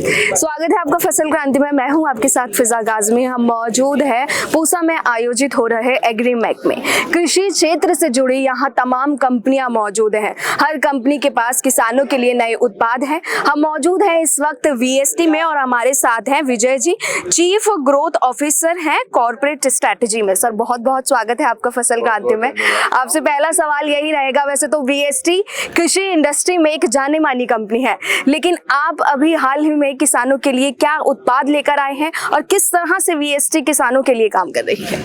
स्वागत है आपका फसल क्रांति में। मैं हूं आपके साथ फिजा गाजमी। हम मौजूद है पूसा में आयोजित हो रहे एग्रीमेक में। कृषि क्षेत्र से जुड़ी यहां तमाम कंपनियां मौजूद हैं। हर कंपनी के पास किसानों के लिए नए उत्पाद हैं। हम मौजूद हैं इस वक्त वीएसटी में और हमारे साथ हैं Vijay ji, chief growth officer हैं कॉर्पोरेट स्ट्रेटेजी में। सर बहुत बहुत स्वागत है आपका फसल क्रांति में। आपसे पहला सवाल यही रहेगा, वैसे तो वीएसटी कृषि इंडस्ट्री में एक जानी मानी कंपनी है, लेकिन आप अभी हाल ही में किसानों के लिए क्या उत्पाद लेकर आए हैं और किस तरह से वीएसटी किसानों के लिए काम कर रही है?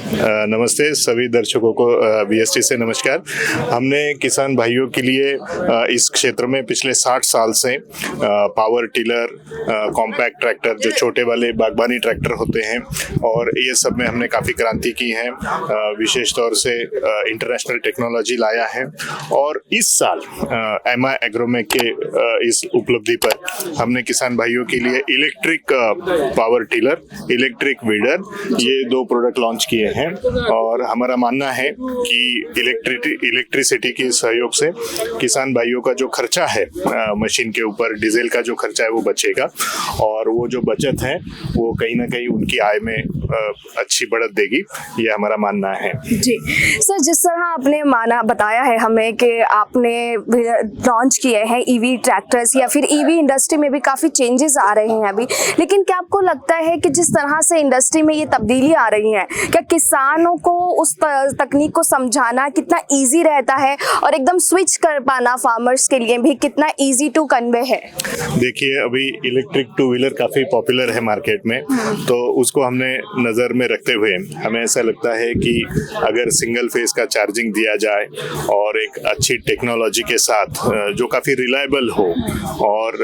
नमस्ते सभी दर्शकों को, वीएसटी से नमस्कार। हमने किसान भाइयों के लिए इस क्षेत्र में पिछले 60 साल से पावर टिलर, कॉम्पैक्ट ट्रैक्टर, जो छोटे वाले बागबानी ट्रैक्टर होते हैं, और ये सब में हमने काफ़ी क्रांति की है। विशेष तौर से इंटरनेशनल टेक्नोलॉजी लाया है। और इस साल एमा एग्रोमेक के इस उपलब्धि पर हमने किसान भाइयों के लिए electric power tiller, electric weeder, ये 2 प्रोडक्ट लॉन्च किए हैं। और हमारा मानना है कि इलेक्ट्रिसिटी के सहयोग से किसान भाइयों का जो खर्चा है मशीन के ऊपर, डीजल का जो खर्चा है वो बचेगा, और वो जो बचत है वो कहीं ना कहीं उनकी आय में अच्छी बढ़त देगी, ये हमारा मानना है। जी सर, जिस तरह आपने बताया है हमें कि आपने लॉन्च किए हैं ईवी ट्रैक्टर्स, या फिर ईवी इंडस्ट्री में भी काफ़ी चेंजेस आ रहे हैं अभी, लेकिन क्या आपको लगता है कि जिस तरह से इंडस्ट्री में ये तब्दीली आ रही है, क्या किसानों को उस तकनीक को समझाना कितना ईजी रहता है और एकदम स्विच कर पाना फार्मर्स के लिए भी कितना ईजी टू कन्वे है? देखिए, अभी इलेक्ट्रिक 2 व्हीलर काफ़ी पॉपुलर है मार्केट में, तो उसको हमने नज़र में रखते हुए हमें ऐसा लगता है कि अगर सिंगल फेज का चार्जिंग दिया जाए और एक अच्छी टेक्नोलॉजी के साथ जो काफ़ी रिलायबल हो, और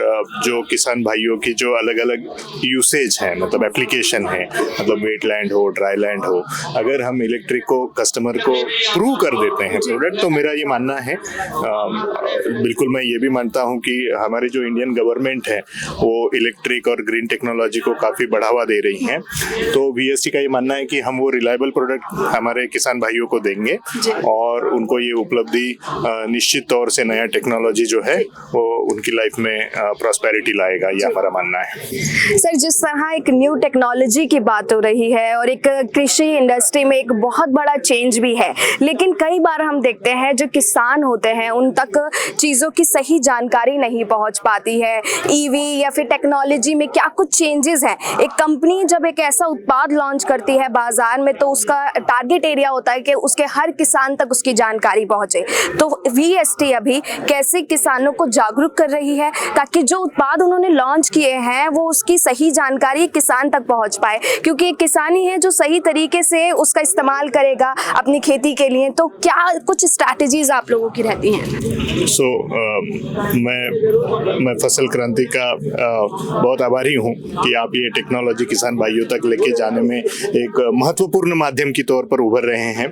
जो किसान भाइयों की जो अलग अलग यूसेज है, मतलब एप्लीकेशन है, मतलब वेटलैंड हो, ड्राई लैंड हो, अगर हम इलेक्ट्रिक को कस्टमर को प्रूव कर देते हैं प्रोडक्ट, तो मेरा ये मानना है, बिल्कुल मैं ये भी मानता हूँ कि हमारी जो इंडियन गवर्नमेंट है वो इलेक्ट्रिक और ग्रीन टेक्नोलॉजी को काफ़ी बढ़ावा दे रही है। तो वीएसटी का ये मानना है कि हम वो रिलायबल प्रोडक्ट हमारे किसान भाइयों को देंगे, और उनको ये उपलब्धि निश्चित तौर से नया टेक्नोलॉजी जो है वो उनकी लाइफ में प्रॉस्पेरिटी लाएगा, ये हमारा मानना है। सर, जिस तरह एक न्यू टेक्नोलॉजी की बात हो रही है और एक कृषि इंडस्ट्री में एक बहुत बड़ा चेंज भी है, लेकिन कई बार हम देखते हैं जो किसान होते हैं उन तक चीज़ों की सही जानकारी नहीं पहुंच पाती है। ईवी या फिर टेक्नोलॉजी में क्या कुछ चेंजेस हैं? एक कंपनी जब एक ऐसा उत्पाद लॉन्च करती है बाजार में, तो उसका टारगेट एरिया होता है कि उसके हर किसान तक उसकी जानकारी पहुंचे। तो वीएसटी अभी कैसे किसानों को जागरूक कर रही है ताकि जो उत्पाद उन्होंने लॉन्च किए हैं वो उसकी सही जानकारी किसान तक पहुंच पाए, क्योंकि एक किसान ही है जो सही तरीके से उसका इस्तेमाल करेगा अपनी खेती के लिए। तो क्या कुछ स्ट्रैटेजीज आप लोगों की रहती हैं? मैं फसल क्रांति का बहुत आभारी हूँ कि आप ये टेक्नोलॉजी किसान भाइयों तक लेके जाने में एक महत्वपूर्ण माध्यम के तौर पर उभर रहे हैं।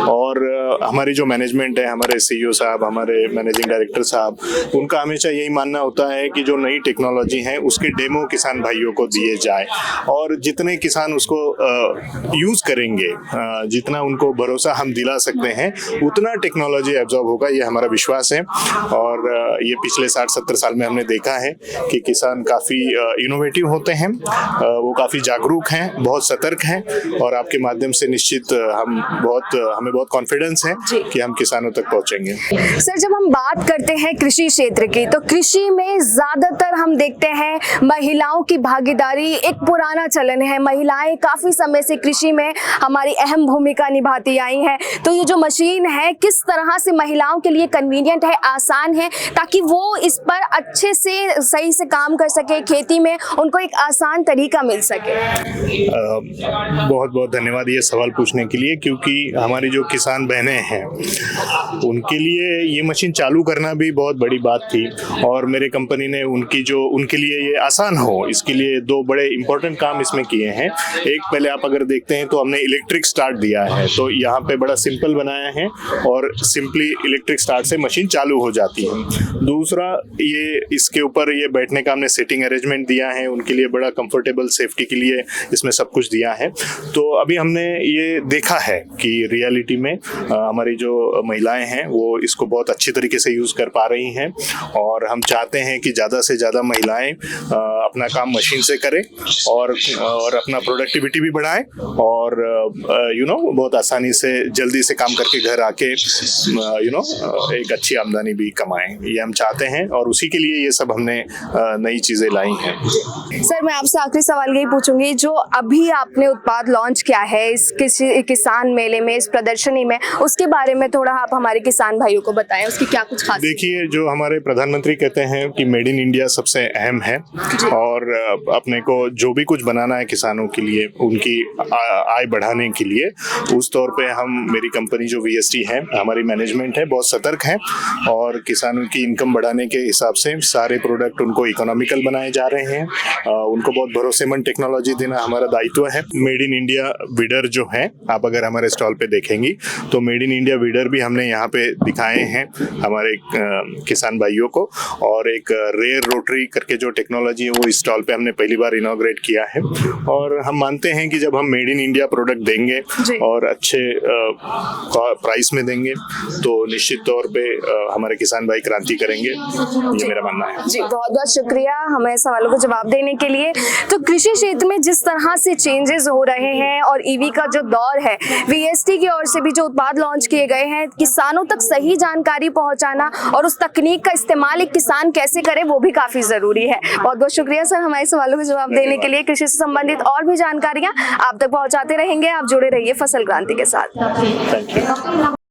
और हमारी जो मैनेजमेंट है, हमारे सीईओ साहब, हमारे मैनेजिंग डायरेक्टर साहब, उनका हमेशा यही मानना होता है कि जो नई टेक्नोलॉजी है उसके डेमो किसान भाइयों को दिए जाए, और जितने किसान उसको यूज़ करेंगे, जितना उनको भरोसा हम दिला सकते हैं, उतना टेक्नोलॉजी एब्जॉर्ब होगा, ये हमारा विश्वास है। और ये पिछले 60-70 साल में हमने देखा है कि किसान काफ़ी इनोवेटिव होते हैं, वो काफ़ी जागरूक हैं, बहुत सतर्क हैं, और आपके माध्यम से निश्चित हमें बहुत कॉन्फिडेंस है कि हम किसानों तक पहुंचेंगे। सर, जब हम बात करते हैं कृषि क्षेत्र की, तो कृषि में ज्यादातर हम देखते हैं महिलाओं की भागीदारी एक पुराना चलन है। महिलाएं काफी समय से कृषि में हमारी अहम भूमिका निभाती आई हैं। तो ये जो मशीन है किस तरह से महिलाओं के लिए कन्वीनियंट है, आसान है, ताकि वो इस पर अच्छे से सही से काम कर सके, खेती में उनको एक आसान तरीका मिल सके? बहुत बहुत धन्यवाद ये सवाल पूछने के लिए, क्योंकि हमारी जो किसान बहनें हैं उनके लिए ये मशीन चालू करना भी बहुत बड़ी बात थी, और मेरे कंपनी ने उनके लिए ये आसान हो, इसके लिए 2 बड़े इंपॉर्टेंट काम इसमें किए हैं। एक, पहले आप अगर देखते हैं तो हमने इलेक्ट्रिक स्टार्ट दिया है, तो यहाँ पे बड़ा सिंपल बनाया है और सिंपली इलेक्ट्रिक स्टार्ट से मशीन चालू हो जाती है। दूसरा, ये इसके ऊपर ये बैठने का हमने सेटिंग अरेंजमेंट दिया है, उनके लिए बड़ा कंफर्टेबल, सेफ्टी के लिए इसमें सब कुछ दिया है। तो अभी हमने ये देखा है कि रियलिटी में हमारी जो महिलाएं हैं वो इसको बहुत अच्छी तरीके से यूज़ कर पा रही हैं, और हम चाहते हैं कि ज़्यादा से ज़्यादा महिलाएं अपना काम मशीन से करें और अपना प्रोडक्टिविटी भी बढ़ाएं और बहुत आसानी से जल्दी से काम करके घर आके एक अच्छी आमदनी भी कमाएं, ये हम चाहते हैं और उसी के लिए ये सब हमने नई चीजें लाई हैं। सर, मैं आपसे आखिरी सवाल यही पूछूंगी, जो अभी आपने उत्पाद लॉन्च किया है इस किसान मेले में, इस प्रदर्शनी में, उसके बारे में थोड़ा आप हमारे किसान भाइयों को बताएं, उसकी क्या कुछ खासियत? देखिए, जो हमारे प्रधानमंत्री कहते हैं कि मेड इन इंडिया सबसे अहम है और अपने को जो भी कुछ बनाना है किसानों के लिए, उनकी आय बढ़ाने के लिए, उस तौर पे मेरी कंपनी जो VST है, हमारी मैनेजमेंट है, बहुत सतर्क है और किसानों की इनकम बढ़ाने के हिसाब से सारे प्रोडक्ट उनको इकोनॉमिकल बनाए जा रहे हैं। उनको बहुत भरोसेमंद टेक्नोलॉजी देना हमारा दायित्व है। मेड इन इंडिया विडर जो है, आप अगर हमारे स्टॉल पे देखेंगी तो मेड इन इंडिया विडर भी हमने यहाँ पे दिखाए हैं हमारे किसान भाइयों को, और एक रेयर रोटरी करके जो टेक्नोलॉजी है वो इस स्टॉल पे हमने पहली बार इनॉग्रेट किया है। और हम मानते हैं कि जब हम मेड इन इंडिया प्रोडक्ट देंगे और अच्छे प्राइस में देंगे तो निश्चित तौर पे हमारे किसान भाई क्रांति करेंगे, ये मेरा मानना है। जी, बहुत बहुत शुक्रिया हमें सवालों को जवाब देने के लिए। तो कृषि क्षेत्र में जिस तरह से चेंजेस हो रहे हैं और ईवी का जो दौर है, VST की ओर से भी जो उत्पाद लॉन्च किए गए हैं, किसानों तक सही जानकारी पहुंचाना और उस तकनीक का इस्तेमाल एक किसान कैसे करे वो भी काफी जरूरी है। बहुत बहुत शुक्रिया सर हमारे सवालों को जवाब देने के लिए। कृषि से संबंधित और भी जानकारियां आप तक पहुंचाते रहेंगे, आप जुड़े रहिए फसल क्रांति के साथ। Thank you.